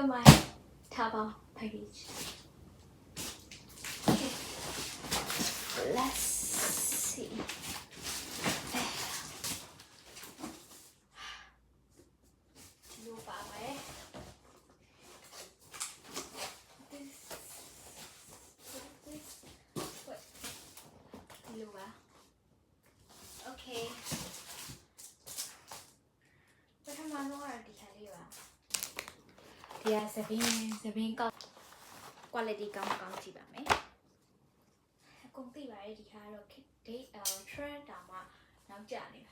show my Taobao package. Okay, let's see. Okay. What am I going to tell you? Yeah, Sabine got quality come chi ba me. Công ty bài thì khai rồi cái trend mà nó trả này.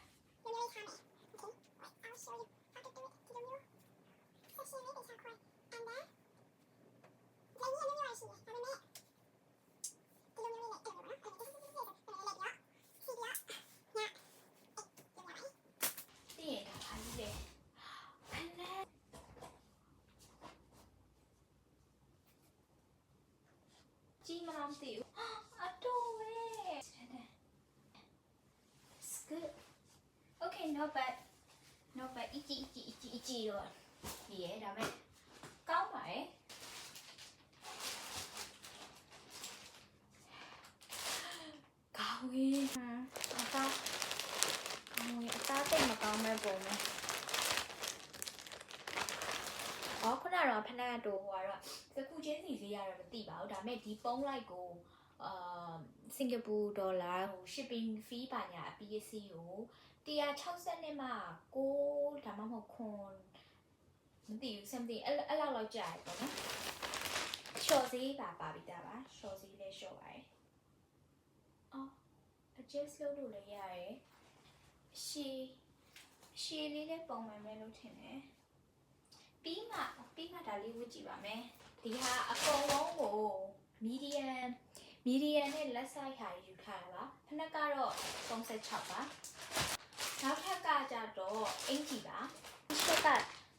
Chi mà làm tiểu adore it. It's good. Okay, not bad. Not bad. Ichi rồi. Yeah, đó mẹ. Có mày. Cao ghê. Tao tên mà cao mẹ bố mẹ. Có nào rồi Pana đồ hòa rồi. Cái khu chế gì ra rồi mà tỷ bảo đã mẹ đi bông lại cô Singapore dollar shipping fee ပါညာ PSC ကို160နဲ့မှကိုဒါမှမဟုတ်ခွန်မသိဘူး something အဲ့လောက်ကြာတယ်ပေါ့နော် short ဈေးပါပြီးသားပါ short ဈေးလည်း short ပါတယ်အော် adjust လုပ်လို့လည်းရတယ်ရှည်လေးလည်းပုံမှန်ပဲလုပ်ထင်တယ်ပြီးမှဒါလေးဝတ်ကြည့်ပါမယ်ဒီဟာအကုန်လုံးကို medium နဲ့လက်ဆိုင်ဟာယူထားတာပါဖနက်ကတော့36ပါနောက်ထပ်ကကြတော့အင်ဂျီပါဒီချက်က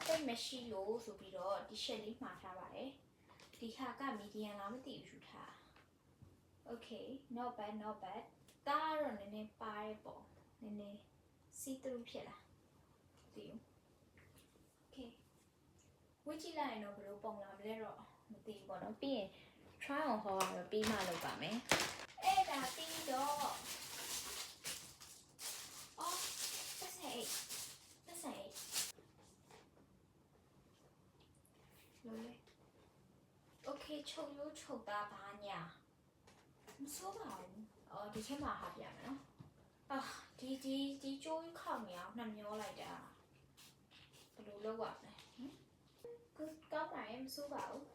တိတ်မရှိလို့ဆိုပြီးတော့ဒီချက်လေးမှာထားပါတယ်ဒီဟာက medium လားမသိဘူးယူထား okay not bad ဒါကတော့နည်းနည်းပါတယ်ပေါ့နည်းနည်း see through ဖြစ်လာသိဘူး okay ဝတ်ကြည့်လိုက်ရင်တော့ဘယ်လိုပုံလာမလဲတော့မသိဘူးပေါ့နော်ပြီးရင် try on ဟောရပြီးမှလုပ်ပါမယ်အဲ့ဒါပြီးတော့အော်သက်ဆိုင်လို့လေ okay ချုပ်တာဘာညာမစိုးပါဘူးအော်ဒီချက်မှာဟာပြမယ်နော်အာဒီကျိုးခေါင်နေအောင်နှမျောလိုက်တာဘယ်လိုလုပ်ရမလဲကောင်းပါရဲ့မစိုးပါဘူး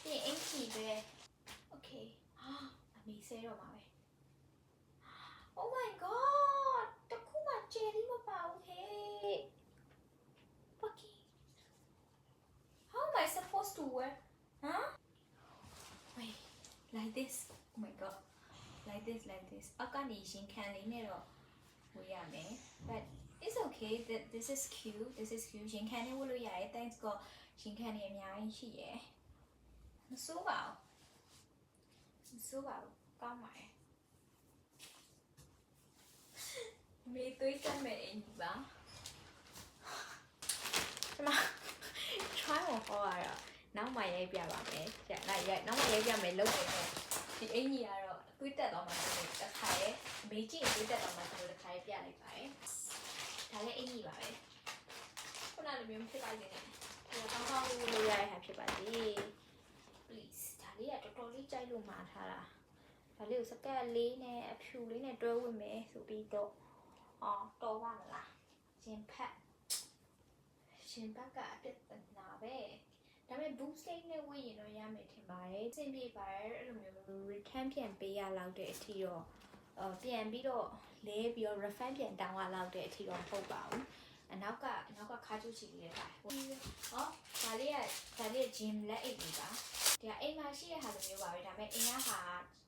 ဒီအင်ဂျီပဲ okay အမေဆဲတော့မှာပဲ oh my god တခုမှဂျယ်လီမပါဘူးဟဲ့ fucking how am I supposed to wear huh wait like this oh my god like this အကနေရှင်ခံလေးနဲ့တော့ဝေးရမယ် but it's okay that this is cute ရှင်ခံနေဝလို့ရတယ် thanks god ရှင်ခံနေအများကြီးရှိရယ်မစိုးပါဘူးကောင်းပါတယ်မေသွေးတက်မဲ့အင်ကြီးပါဒီမှာ try ဟောရတော့နောက်မှရိုက်ပြပါမယ်နောက်မှရိုက်ပြမယ်လုပ်တယ်ဒီအင်ကြီးကတော့သွေးတက်တော့မှတစ်ခါရဲ့မေးကြည့်သွေးတက်တော့မှတစ်ခါရဲ့ပြလိုက်ပါတယ်ဒါလည်းအင်ကြီးပါပဲခုနလိုမျိုးမဖြစ်ပါစေနဲ့ကောင်းလေးလို့ရတဲ့ဟာဖြစ်ပါစေ please ဒါလေးကတော်တော်လေးကြိုက်လို့မှာထားတာဒါလေးကိုစကတ်လေးနဲ့အဖြူလေးနဲ့တွဲဝင်မယ်ဆိုပြီးတော့တော်ပါမလားရှင်ဖက်ကအပြစ်တနာပဲဒါပေမဲ့ boost state နဲ့ဝေးရင်တော့ရမယ်ထင်ပါတယ်စင်ပြေပါတယ်အဲ့လိုမျိုး return ပြန်ပေးရလောက်တဲ့အထိတော့ပြန်ပြီးတော့လဲပြီးတော့ refund ပြန်တောင်းရလောက်တဲ့အထိတော့မဟုတ်ပါဘူးအနောက်ကခါကျူးချီလေးပါဒါလေးက gym လက်အိတ်လေးပါဒီကအိမ်မှာရှိတဲ့ဟာလိုမျိုးပါပဲဒါပေမဲ့အိမ်ကဟာ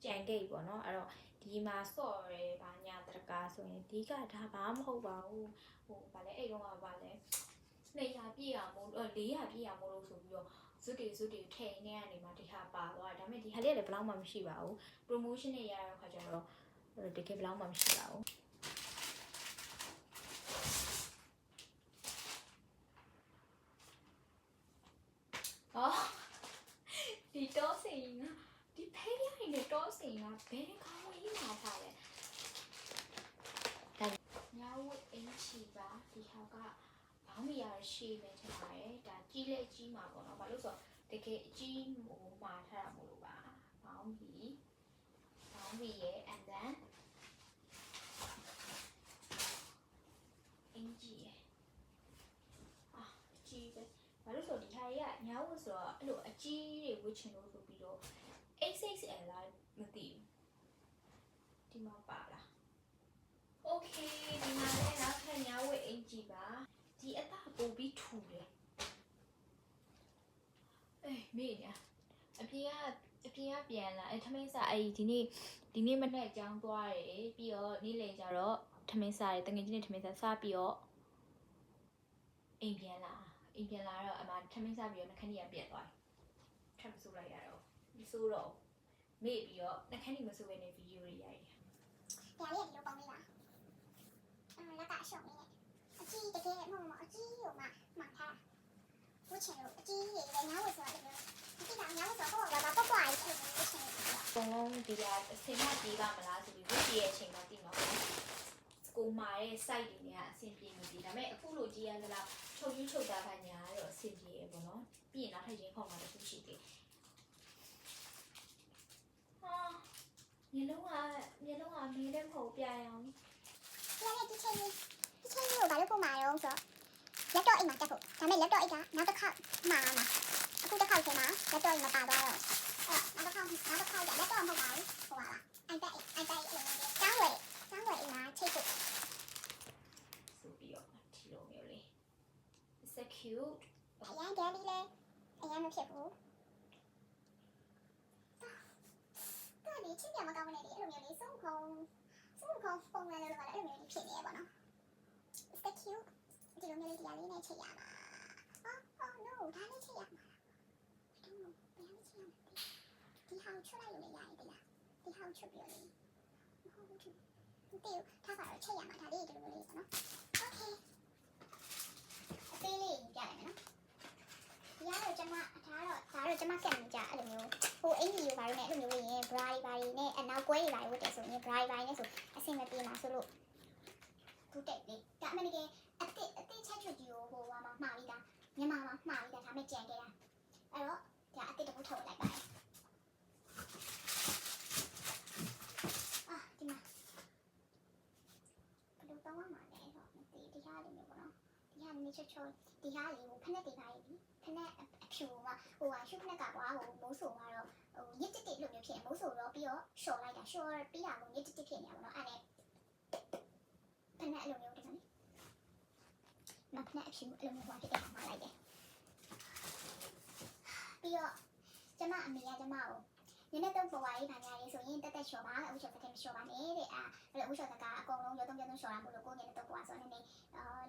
ကြံခဲ့ပြီပေါ့နော်အဲ့တော့ဒီမှာစော့ရဲဘာညာတရကားဆိုရင်ဒီကဒါဘာမဟုတ်ပါဘူးဗာလဲအိမ်တော့ဗာလဲ200ပြည့်အောင်မို့400ပြည့်အောင်မို့လို့ဆိုပြီးတော့ဇွတ်တွေထိန်နေရနေမှာဒီဟာပါသွားဒါပေမဲ့ဒီဟာလေးကလည်းဘယ်လောက်မှမရှိပါဘူး promotion တွေရတဲ့ခါကျတော့တကယ်ဘယ်လောက်မှမရှိပါဘူး င်ကဘယ်ခေါင်းဝင်လာထားလဲညာဝတ်အင်ချီပါဒီဟာကဘောင်းမီယာရှေ့ပဲထင်ပါတယ်ဒါကြီးလဲကြီးမှာပေါ့နော်ဘာလို့ဆိုတော့တကယ်အကြီးမို့မှာထားတာမို့လို့ပါဘောင်းမီရဲ့ and then အင်ဂျီရဲ့အကြီးပဲဘာလို့ဆိုဒီဟာကြီးကညာဝတ်ဆိုတော့အဲ့လိုအကြီးတွေဝတ်ချင်လို့ဆိုပြီးတော့ XXL လားမသိဘူးဒီမှာပါလား Okay ဒီမှာလည်းနောက်ထပ်ညာဝတ်အင်ဂျီပါဒီအသားပို့ပြီးထူတယ်အေးမေ့ညာအပြင်ကပြန်လာထမင်းစားဒီနေ့မနေ့အကြောင်းသွားတယ်ပြီးတော့နေ့လည်ကျတော့ထမင်းစားတယ်တငယ်ချင်းနဲ့ထမင်းစားပြီးတော့အိမ်ပြန်လာတော့အမထမင်းစားပြီးတော့နှခမ်းကြီးပြန်သွားတယ်ထပ်မစိုးလိုက်ရတော့မစိုးတော့မေ့ပြီးတော့နှခမ်းကြီးမစိုးဘဲနဲ့ဗီဒီယိုတွေရိုက်တယ်ဒါလေးကဒီလိုပေါင်းလေးလားလက်ကရှော့နေအကြီးတကယ်မဟုတ်အကြီးကိုမှထားဝှချင်လို့အကြီးကြီးလည်းညာဝတ်ဆိုတော့ဒီကညာဝတ်ဆိုတော့ဘာပေါ့ကြီးဖြစ်နေဝှချင်နေတာအကုန်လုံးဒီကအစင်မပြေးပါမလားဆိုပြီးဝှပြေးရဲ့အချိန်မှသိမှာပေါ့စကူမာရဲ့ site တွေကအဆင်ပြေနေပြီဒါပေမဲ့အခုလိုကြီးရသလားချုပ်တာကညာတော့အဆင်ပြေရပေါ့နော်ပြီးရင်နောက်ထပ်ရင်းခေါက်မှာတစ်ခုရှိသေးမျက်လုံးကမင်းလည်းမဟုတ်ပြရအောင်ဒီချင်းကိုဘာလို့ပုံမှာရောဆိုလက်တော့အိမ်မှာတက်ဖို့ဒါပေမဲ့လက်တော့အိမ်ကနောက်တစ်ခါမှာအခုတစ်ခါချိန်မှာလက်တော့အိမ်မပါသွားတော့နောက်တစ်ခါလက်တော့မဟုတ်ပါဘူးဟိုပါလားအိုင်တက်ကျောင်းဝယ်အိမ်မှာချိတ်ဖို့ဆိုပြီးတော့ဒီလိုမျိုးလေး so cute အရင်ကလေးလေအရင်မဖြစ်ဘူးတော်နေချင်းပြမကောင်းနေလေအဲ့လိုမျိုးလေးစုံခုံပုံမှန်လိုလိုပါအဲ့လိုမျိုးလေးဖြစ်နေရပါတော့ so cute ဒီလိုမျိုးလေးဒီလေးနဲ့ချိတ်ရမှာoh no ဒါနဲ့ချိတ်ရမှာI don't know ဘယ်နဲ့ချိတ်ရမှာဒီဟောင်းချလိုက်လို့လည်းရတယ်လားဒီဟောင်းချပြီးတော့လေမဟုတ်ဘူးဒီထားပါတော့ချိတ်ရမှာဒါလေးဒီလိုမျိုးလေးပေါ့နော် okay အသေးလေးပြလိုက်မယ်နော်ဒီကတော့ကျွန်မကက်နေကြအဲ့လိုမျိုးဟိုအင်ဂျီယူပါလို့နဲ့အဲ့လိုမျိုးရင် bra တွေပါတွေနဲ့အနောက်ကွဲတွေပါဝတ်တယ်ဆိုရင် bra တွေပါနဲ့ဆိုအဆင်မပြေမှာဆိုလို့ကူတက်လေးဒါအမှန်တကယ်အစ်ချက်ချွတ်ကြီးကိုဟိုမှာမှာပြီးသားမြန်မာမှာမှာပြီးသားဒါမဲ့ကြံခဲ့တာအဲ့တော့ဒါအစ်တစ်ခုထုတ်လိုက်ပါတယ်ဒီမှာဘယ်လိုတောင်းရမှာလဲဆိုတော့ဒီဟာလေးမျိုးပေါ့နော်ဒီဟာနေချက်ဒီဟာလေးကိုဖက်နဲ့တင်ထားရပြီဖက်နဲ့အဖြူကဟိုရှုပ်ဖက်ကကွာဟိုမိုးဆိုကတော့ဟိုညစ်တစ်လိုမျိုးဖြစ်မိုးဆိုတော့ပြီးတော့ရှော့လိုက်တာရှော့ပြီးတာကိုညစ်တစ်ဖြစ်နေရပါတော့အဲ့နဲ့ဖက်နဲ့အဲ့လိုမျိုးဒီမှာလေဖက်နဲ့အဖြူအဲ့လိုမျိုးဟောဖြစ်တဲ့မှာလိုက်တယ်ပြီးတော့ကျမအမေကကျမကိုညနေတော့ပေါ်ဝါရေးခံရတယ်ဆိုရင်တက်ရှော့ပါအခုရှော့တဲ့မရှော့ပါနဲ့တဲ့အဲ့လိုအခုရှော့ကအကုန်လုံးရောတုံးရှော့တာမို့လို့ကိုညနေတော့ပေါ်ဝါဆိုနေ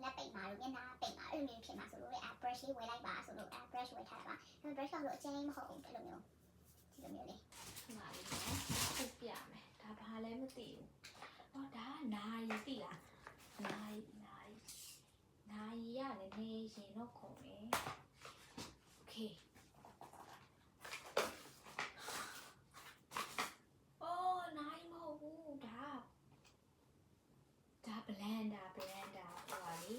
လက်ပိတ်မှာလို့မျက်နှာပိတ်မှာအဲ့လိုမျိုးဖြစ်မှာဆိုလို့လေ brush လေးဝယ်လိုက်ပါဆိုလို့ brush ဝယ်ထားတာပါဒါ brush ကတော့အကျဉ်းမဟုတ်ဘူးအဲ့လိုမျိုးဒီလိုမျိုးလေးဒီမှာလေးနော်ပြပြမယ်ဒါဘာလဲမသိဘူးဒါကနာရီသိလားနာရီကလည်းနေရင်တော့ခုံမယ် okay နာရီမဟုတ်ဘူးဒါ blender ဟိုပါလေ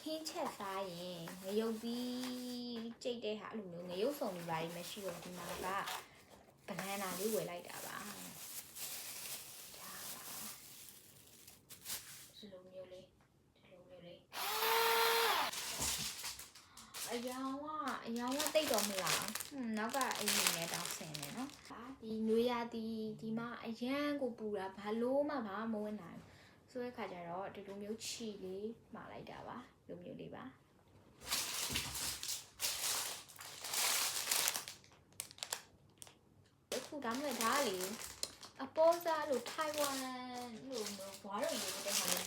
ခင်းချက်စားရင်ငရုတ်ပြီးကြိတ်တဲ့ဟာအဲ့လိုမျိုးငရုတ်စုံတွေပါလိမ့်မရှိတော့ဒီမှာက blender လေးဝယ်လိုက်တာပါဒီလိုမျိုးလေးအယောင်ကတိတ်တော့မလားနောက်ကအိမ်နေတောင်ဆင်နေနော်ဒီနွေရာသီဒီမှာအရန်ကိုပူတာဘာလို့မှဘာမဝင်နိုင်ဆိုတဲ့ခါကျတော့ဒီလိုမျိုးချီလေးမှာလိုက်တာပါလိုမျိုးလေးပါအခုဒါမှမဟုတ်ဒါလေအပေါ်စားလို့ထိုင်ဝမ်လို့ဘွားတော့ယူတဲ့ဟာလေ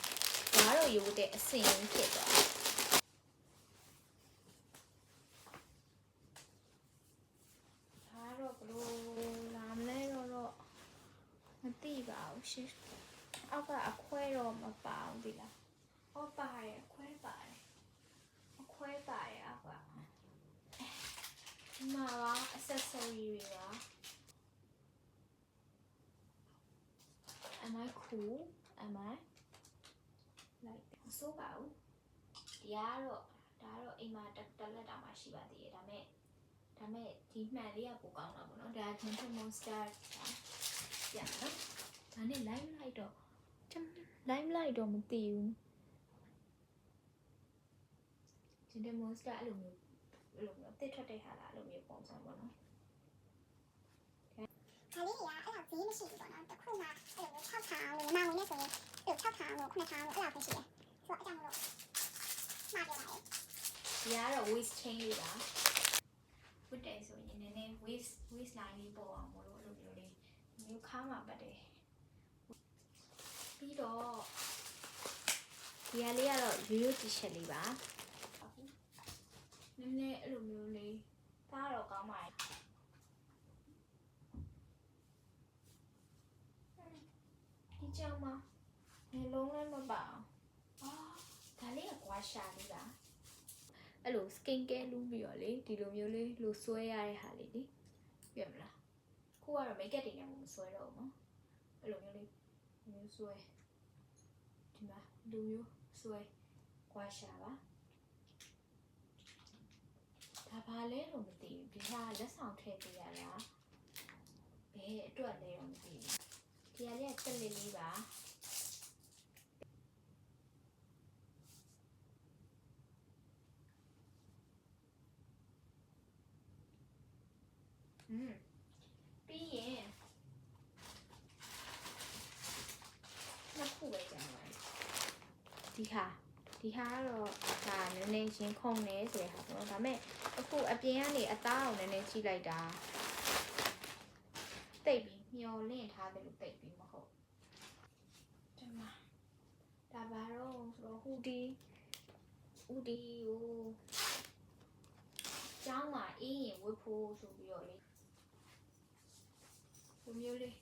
ဘွားတော့ယူတဲ့အစင်ဖြစ်သွားမသိပါဘူးရှင်အောက်ကအခွဲတော့မပါဘူးဒီလားဟောပါတယ်အခွဲပါတယ်အောက်ကဒီမှာက accessory တွေပါ cool am I like ဆိုးပါဘူးဒီကတော့ဒါတော့အိမ်မှာတက်လက်တောင်မှရှိပါသေးတယ်ဒါမဲ့ဒီမှန်လေးကပိုကောင်းတာပေါ့နော်ဒါ Gentle Monster ပြန်နော်ဒါနဲ့ line လိုက်တော့မသိဘူး Gentle Monster အဲ့လိုမျိုးတစ်ထွက်တဲ့ဟာလားအဲ့လိုမျိုးပုံစံပေါ့နော် ဒါလေးတွေကအဲ့လောက်ဈေးမရှိဘူးပေါ့နော်တစ်ခုမှအဲ့လို6ထောင်လို့မဝင်နေဆိုရင်အဲ့6ထောင်လို့9ထောင်လို့အဲ့လောက်ပဲရှိတယ်ဆိုတော့အကြောင်းမလို့မှားပြပါတယ် ဒီကတော့ waist chain လေးပါဝတ်တယ်ဆိုရင်နည်းနည်း waist line လေးပေါ်အောင်မလို့အဲ့လိုမျိုးလေးမျိုးခါမှာပတ်တယ်ပြီးတော့ဒီဟာလေးကတော့ရိုး t-shirt လေးပါနည်းနည်းအဲ့လိုမျိုးလေးဒါတော့ကောင်းပါတယ်ဒီကြောင်မှာမျိုးလုံးလည်းမပါအောင်ဒါလေးကကွာရှာလေးပါအဲ့လို skin care လုပ်ပြီးတော့လေဒီလိုမျိုးလေးလိုဆွဲရတဲ့ဟာလေးလေပြမလားခုကတော့ makeup တွေနဲ့မဆွဲတော့ဘူးနော်အဲ့လိုမျိုးလေးမျိုးဆွဲဒီမှာလူမျိုးဆွဲကွာရှာပါဒါဘာလဲတော့မသိဘူးဒီဟာလက်ဆောင်ထည့်ပေးရလားဘယ်အတွက်လဲတော့မသိဘူးဒီဟာလေးကတက်လေးလေးပါပြီးရင်နှစ်ခုပဲကျန်ပါတယ်ဒီဟာကတော့ဒါနည်းနည်းရင်ခုန်နေဆိုတဲ့ဟာပေါ့နော်ဒါပေမဲ့အခုအပြင်ကနေအသားအောင်နည်းနည်းကြည့်လိုက်တာတိတ်ပြီးမျောလင့်ထားတယ်လို့တိတ်ပြီးမဟုတ်ဒီမှာဒါဘာတော့ဆိုတော့ဟူဒီကိုကျောင်းမှာအေးရင်ဝတ်ဖို့ဆိုပြီးတော့လေလိုမျိုးလေး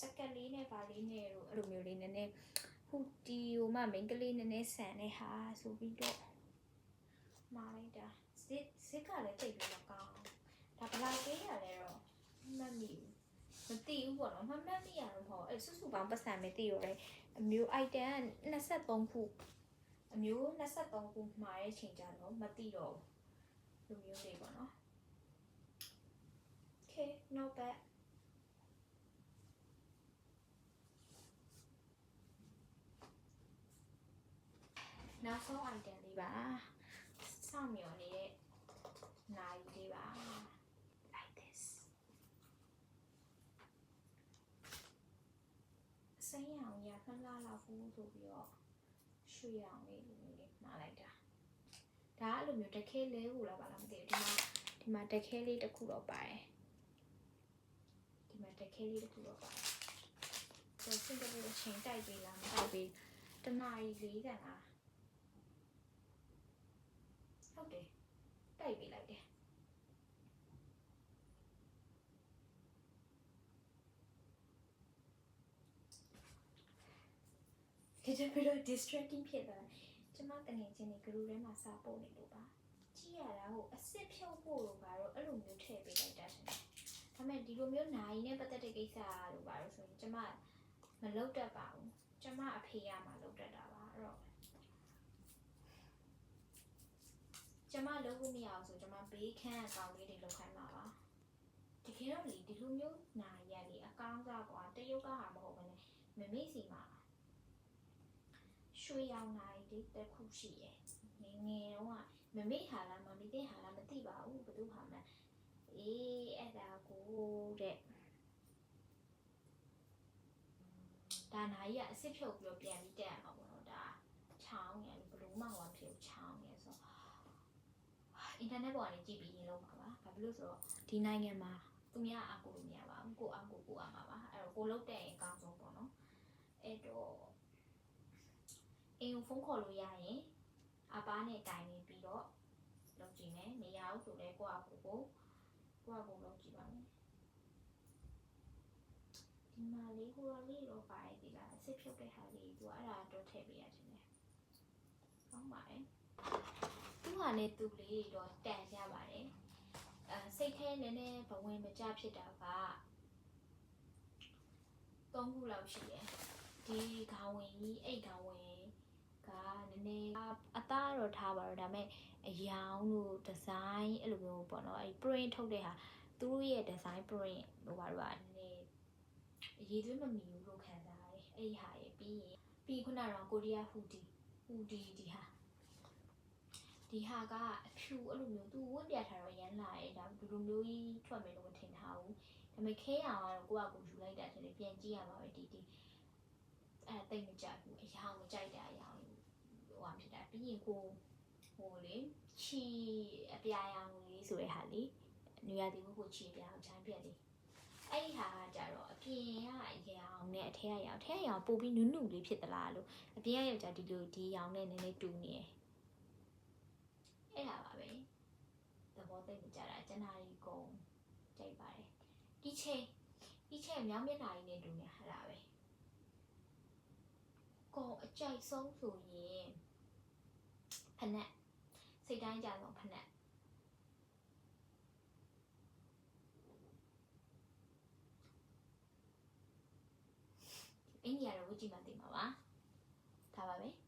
စက်ကတ်လေးနဲ့ဗာလေးနဲ့တော့အဲ့လိုမျိုးလေးနည်းနည်းဟူတီဟိုမှမိန်းကလေးနည်းနည်းဆန်တဲ့ဟာဆိုပြီးတော့မှာလိုက်တာစစ်ကလည်းတိတ်ပြီးမကောင်းဒါဘလောက်ပေးရလဲတော့မသိဘူးပေါ့နော်မမိရတော့မဟုတ်အဲ့စုစုပေါင်းပတ်စံပဲသိရလေအမျိုး item 23ခုအမျိုး23ခုမှာရဲ့ချိန်ကြတော့မသိတော့ဘူးလိုမျိုးလေးပေါ့နော် Okay not badနောက်ဆုံး item လေးပါစောင့်မျှော်နေတဲ့နိုင်လေးပါ like this စိမ်းရောင်ရဖလားလောက်ဘူးဆိုပြီးတော့ရွှေရောင်လေးလိုမျိုးလေးမှားလိုက်တာဒါအဲ့လိုမျိုးတခဲလဲဘူးလားပါလားမသိဘူးဒီမှာတခဲလေးတစ်ခုတော့ပါတယ်ဆိုစင်တယ်အချိန်တိုက်ပေးလားမတိုက်ပေးတနာရီ40တန်လားဟုတ်တယ်တိုက်ပေးလိုက်တယ်ဒီကြပြီးတော့ distracting ဖြစ်သွားတယ်ကျမတငယ်ချင်းတွေ group ထဲမှာစာပို့နေလို့ပါကြည့်ရတာဟိုအစ်စ်ဖြုတ်ဖို့လို့ပါတော့အဲ့လိုမျိုးထည့်ပေးလိုက်တာရှင်ဒါပေမဲ့ဒီလိုမျိုးနိုင်နဲ့ပတ်သက်တဲ့ကိစ္စလို့ပါတော့ဆိုရင်ကျမမလုပ်တတ်ပါဘူးကျမအဖေရမှာလုပ်တတ်တာပါအဲ့တော့ကျမလုပ်ဖို့မရအောင်ဆိုကျမဘေးခန်းအကောင်လေးတွေလုပ်ခိုင်းမှာပါတကယ်တော့လေဒီလိုမျိုးနိုင်ရလေအကောင်းစားကွာတရုတ်ကဟာမဟုတ်ဘဲနဲ့မမေ့စီမှာရွှေရောင်နိုင်တစ်ခုရှိရယ်ငယ်တော့မမေ့ဟာလားမမေ့တဲ့ဟာလားမသိပါဘူးဘယ်သူဟာမှအေးအဲ့ဒါကိုတဲ့ဒါနိုင်ရအစ်စ်ဖြုတ်ပြီးတော့ပြန်ပြီးတက်ရမှာပေါ့နော်ဒါချောင်းရယ်ဘလို့မှဟောဖြစ်ချောင်းရယ်ဆိုအင်တာနက်ပေါ်ကနေကြည့်ပြီးရင်လုံးပါပါဘာဖြစ်လို့ဆိုတော့ဒီနိုင်ငံမှာသူများအကူလို့မရပါဘူးကိုအကူကိုရမှာပါအဲ့တော့ကိုလုတ်တဲ့ရင်အကောင်းဆုံးပေါ့နော်အဲ့တော့အိမ်ကိုဖုန်းခေါ်လို့ရရင်အပားနဲ့တိုင်နေပြီးတော့လုပ်ကြည့်မယ်မရဘူးဆိုလဲကိုအကူကိုလုပ်ကြည့်ပါမယ်ဒီမှာလေးကိုလေးတော့ပါတယ်ဒီလားအစ်စ်ဖြုတ်တဲ့ဟာလေးသူအဲ့ဒါတော့ထည့်ပေးရတယ်နဲ့ကောင်းပါတယ်သူဟာနဲ့သူလေးတော့တန်ကြပါတယ် စိတ်ထဲနည်းနည်းဘဝင်မကြဖြစ်တာက3ခုလောက်ရှိတယ်ဒီခေါင်းဝင်ကြီးအဲ့ခေါင်းဝင်ကနည်းနည်းအသားတော့ထားပါတော့ဒါပေမဲ့အယောင်တို့ဒီဇိုင်းအဲ့လိုမျိုးပေါ့နော်အဲ့ print ထုတ်တဲ့ဟာသူတို့ရဲ့ design print ဟိုဘာလို့ကနည်းနည်းအရေးသွင်းမမီဘူးလို့ခံစားရတယ်အဲ့ဟာရဲ့ပြီးခုနကတော့ကိုရီးယားဟူဒီဟာကအဖြူအဲ့လိုမျိုးသူဝတ်ပြထားတော့ရမ်းလာတယ်ဒါဒီလိုမျိုးကြီးထွက်မယ်လို့မထင်ထားဘူးဒါပေမဲ့ခဲအောင်ကတော့ကိုကကိုယူလိုက်တာတယ်ပြန်ကြည့်ရမှာပဲဒီအဲ့တိတ်မကြိုက်ဘူးအယောင်မကြိုက်တာအယောင်ဟိုဟာဖြစ်တာပြီးရင်ကိုဟိုလေချီအပြာရောင်လေးဆိုတဲ့ဟာလေနေရာဒီကိုချီအပြာရောင်ချမ်းပြက်လေးအဲ့ဒီဟာကကြတော့အပြင်ကအယောင်နဲ့အထက်ကရောင်ပို့ပြီးနုလေးဖြစ်သလားလို့အပြင်ကယောက်ျားဒီလိုဒီရောင်နဲ့နည်းနည်းတူနေတယ်အဲ့ဒါပါပဲသဘောသိမကြတာကျန်တာကြီးကုန်ကြိုက်ပါတယ်ဒီချိန်မြောင်းမျက်နှာကြီးနဲ့တူနေဟာလားပဲကုန်အကြိုက်ဆုံးဆိုရင်ဖနက်စိတ်တိုင်းကြဆုံးဖနက်အင်းကြီးကတော့ဝကြည့်မှသိမှာပါဒါပါပဲ